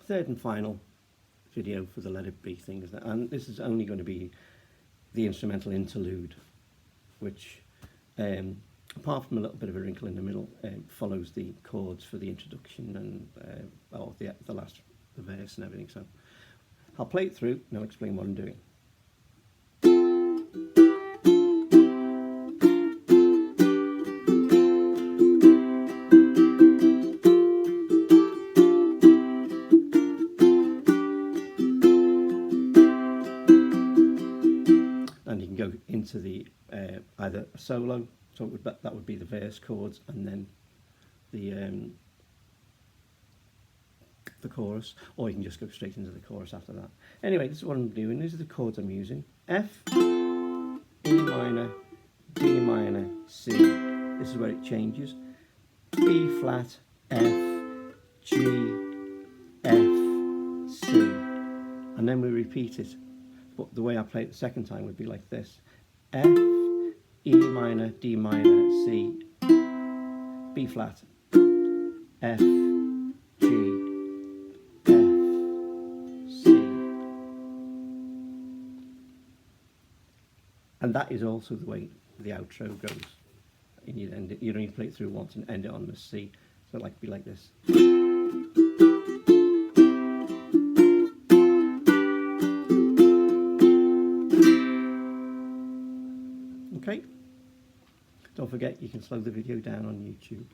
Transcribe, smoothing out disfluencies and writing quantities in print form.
third and final video for the Let It Be thing, and this is only going to be the instrumental interlude, which apart from a little bit of a wrinkle in the middle, follows the chords for the introduction and the verse and everything. So I'll play it through and I'll explain what I'm doing. And you can go into the either a solo, so that would be the verse chords, and then the chorus, or you can just go straight into the chorus after that. Anyway, this is what I'm doing. These are the chords I'm using: F, E minor, D minor, C. This is where it changes. B flat, F, G, F, C, and then we repeat it. But the way I play it the second time would be like this: F, E minor, D minor, C, B flat, F, G, F, C. And that is also the way the outro goes. And you end it, you don't need to play it through once and end it on the C. So it'd be like this. Okay, don't forget you can slow the video down on YouTube.